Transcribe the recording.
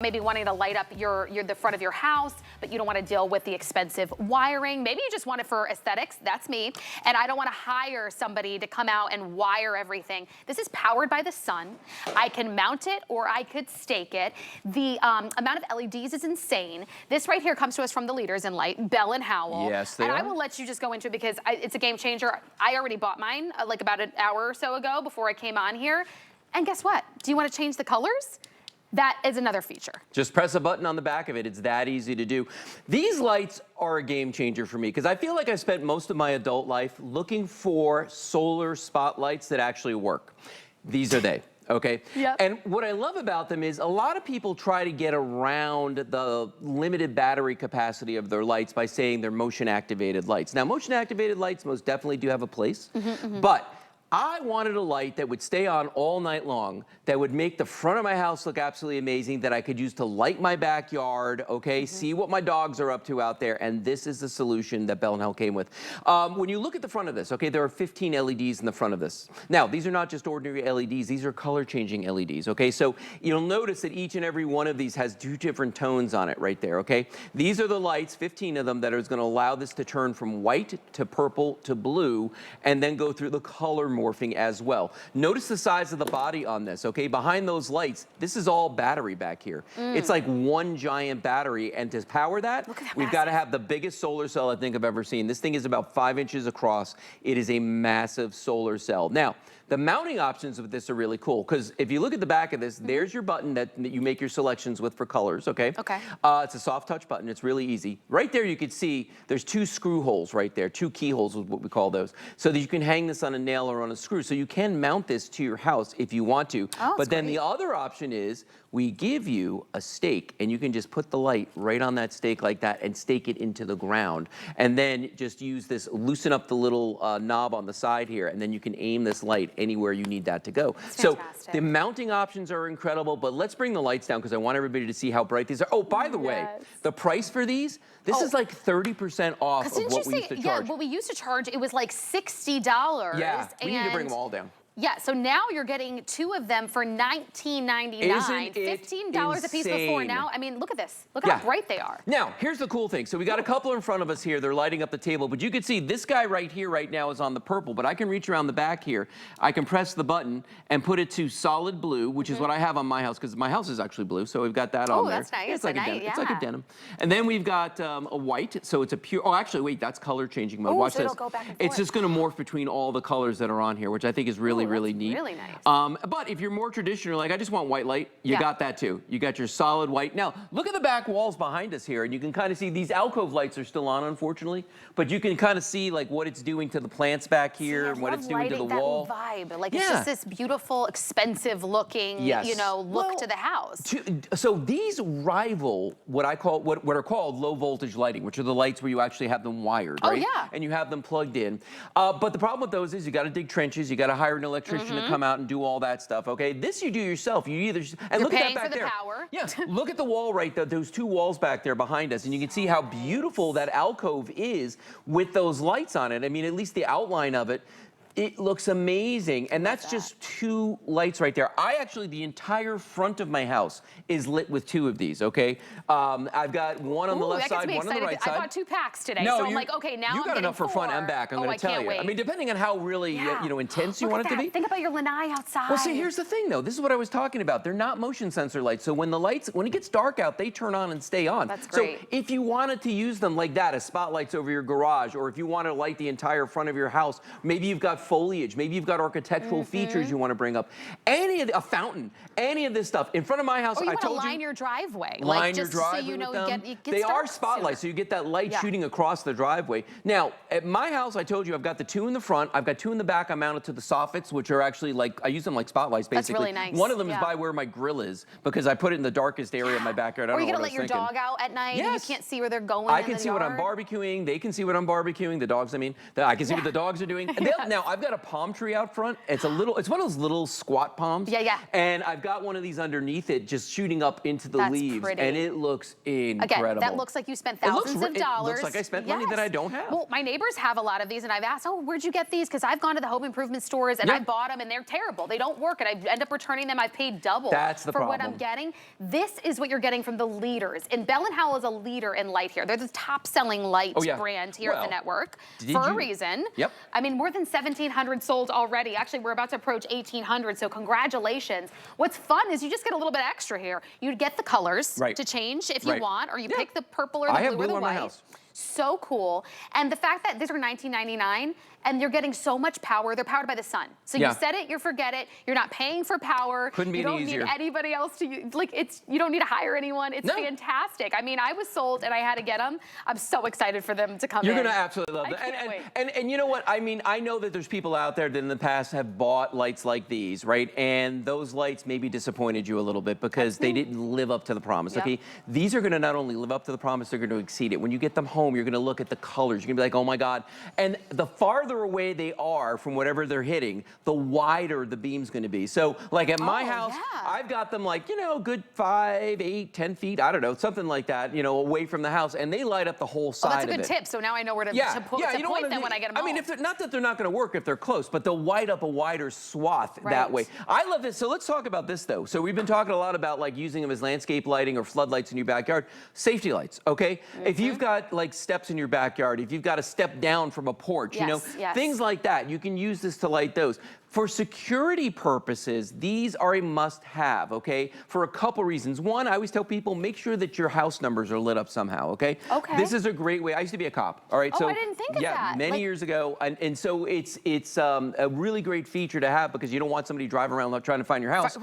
Maybe wanting to light up the front of your house, but you don't want to deal with the expensive wiring. Maybe you just want it for aesthetics. That's me. And I don't want to hire somebody to come out and wire everything. This is powered by the sun. I can mount it or I could stake it. The amount of LEDs is insane. This right here comes to us from the leaders in light, Bell and Howell. Yes, they and are. I will let you just go into it because it's a game changer. I already bought mine like about an hour or so ago before I came on here. And guess what? Do you want to change the colors? That is another feature. Just press a button on the back of it. It's that easy to do. These lights are a game changer for me because I feel like I spent most of my adult life looking for solar spotlights that actually work. These are they. Okay. Yep. And what I love about them is a lot of people try to get around the limited battery capacity of their lights by saying they're motion activated lights. Now, motion activated lights most definitely do have a place, but I wanted a light that would stay on all night long, that would make the front of my house look absolutely amazing, that I could use to light my backyard, okay, see what my dogs are up to out there, and this is the solution that Bell & Howell came with. When you look at the front of this, okay, there are 15 LEDs in the front of this. Now, these are not just ordinary LEDs, these are color-changing LEDs, okay? So you'll notice that each and every one of these has 2 different tones on it right there, okay? These are the lights, 15 of them, that is gonna allow this to turn from white to purple to blue, and then go through the color morphing as well. Notice the size of the body on this, okay? Behind those lights, this is all battery back here. It's like one giant battery, and to power that, we've got to have the biggest solar cell I think I've ever seen. This thing is about 5 inches across. It is a massive solar cell. Now, the mounting options of this are really cool because if you look at the back of this, there's your button that you make your selections with for colors, okay? Okay. It's a soft touch button. It's really easy. Right there you can see there's 2 screw holes right there, 2 keyholes is what we call those, so that you can hang this on a nail or on a screw. So you can mount this to your house if you want to. But then the other option is we give you a stake and you can just put the light right on that stake like that and stake it into the ground. And then just use this, loosen up the little knob on the side here, and then you can aim this light anywhere you need that to go. So the mounting options are incredible, but let's bring the lights down because I want everybody to see how bright these are. Oh, by the way, the price for these, this is like 30% off of what we used to charge. Yeah, what we used to charge, it was like $60. Yeah, we need to bring them all down. Yeah, so now you're getting 2 of them for $19.99. $15 a piece before. Now, I mean, look at this. Look how bright they are. Now, here's the cool thing. So we got a couple in front of us here. They're lighting up the table, but you can see this guy right here right now is on the purple, but I can reach around the back here. I can press the button and put it to solid blue, which is what I have on my house because my house is actually blue, so we've got that on there. Oh, that's nice. It's like it's like a denim. And then we've got a white, so it's a pure, oh, actually, wait, that's color changing mode. Watch so this. it'll go back and forth. It's just gonna morph between all the colors that are on here, which I think is really, really neat. Really nice. But if you're more traditional, like I just want white light, you got that too. You got your solid white. Now, look at the back walls behind us here, and you can kind of see these alcove lights are still on, unfortunately, but you can kind of see like what it's doing to the plants back here and what it's doing to the wall. Vibe. Like it's just this beautiful, expensive looking, you know, look to the house. So these rival what I call, what are called low voltage lighting, which are the lights where you actually have them wired, right? Oh, yeah. And you have them plugged in. But the problem with those is you got to dig trenches, you got to hire an electrician to come out and do all that stuff, okay? This you do yourself. You either, and look at that back there. Power. Yeah, look at the wall right there, those 2 walls back there behind us, and you can see how beautiful that alcove is with those lights on it. I mean, at least the outline of it, it looks amazing, and that's just 2 lights right there. The entire front of my house is lit with 2 of these, okay? I've got one on the left side, one on the right side. I bought 2 packs today, so I'm like, okay, now I'm getting 4. You got enough for front and back, I'm gonna tell you. I mean, depending on how really, you know, intense you want it to be. Think about your lanai outside. Well, see, here's the thing, though. This is what I was talking about. They're not motion sensor lights, so when it gets dark out, they turn on and stay on. That's great. So if you wanted to use them like that as spotlights over your garage, or if you want to light the entire front of your house, maybe you've got foliage, maybe you've got architectural features you want to bring up, a fountain, any of this stuff. In front of my house, or you I told you. line your driveway. Line your driveway so you know with them. They are spotlights, so you get that light shooting across the driveway. Now, at my house, I told you I've got the 2 in the front, I've got 2 in the back. I'm mounted to the soffits, which are actually like, I use them like spotlights, basically. That's really nice. One of them is by where my grill is, because I put it in the darkest area of my backyard. Or you're gonna let your dog out at night and you can't see where they're going. I can see what I'm barbecuing. They can see what I'm barbecuing. The dogs, I mean, I can see what the dogs are doing. Now, I've got a palm tree out front. It's one of those little squat palms. Yeah, yeah. And I've got one of these underneath it just shooting up into the That's leaves. pretty. And it looks incredible. Again, that looks like you spent thousands of dollars. It looks like I spent money that I don't have. Well, my neighbors have a lot of these, and I've asked, oh, where'd you get these? Because I've gone to the home improvement stores, and I bought them, and they're terrible. They don't work, and I end up returning them. I've paid double for what I'm getting. This is what you're getting from the leaders. And Bell & Howell is a leader in light here. They're the top-selling light brand here at the network for a reason. Yep. I mean, more than 1,700 sold already. Actually, we're about to approach 1,800, so congratulations. What's fun is you just get a little bit extra here. You get the colors to change if you want, or you pick the purple or the blue or the white. So cool. And the fact that these are $19.99 and you're getting so much power, they're powered by the sun. So you set it, you forget it, you're not paying for power. Couldn't be any easier. You don't need anybody else to use, like you don't need to hire anyone. It's fantastic. I mean, I was sold and I had to get them. I'm so excited for them to come in. You're gonna absolutely love them. I can't wait. And you know what? I mean, I know that there's people out there that in the past have bought lights like these, right? And those lights maybe disappointed you a little bit because they didn't live up to the promise, okay? These are gonna not only live up to the promise, they're gonna exceed it. When you get them home, you're gonna look at the colors. You're gonna be like, oh my God. And the farther away they are from whatever they're hitting, the wider the beam's gonna be. So like at my house, I've got them like, you know, good 5, 8, 10 feet, I don't know, something like that, you know, away from the house, and they light up the whole side of it. That's a good tip. So now I know where to point them when I get them home. I mean, not that they're not gonna work if they're close, but they'll light up a wider swath that way. I love this. So let's talk about this though. So we've been talking a lot about like using them as landscape lighting or floodlights in your backyard. Safety lights, okay? If you've got like steps in your backyard, if you've got to step down from a porch, you know, things like that, you can use this to light those. For security purposes, these are a must-have, okay? For a couple reasons. One, I always tell people, make sure that your house numbers are lit up somehow, okay? This is a great way. I used to be a cop, all right? Oh, I didn't think of that. Many years ago, and so it's a really great feature to have because you don't want somebody driving around trying to find your house.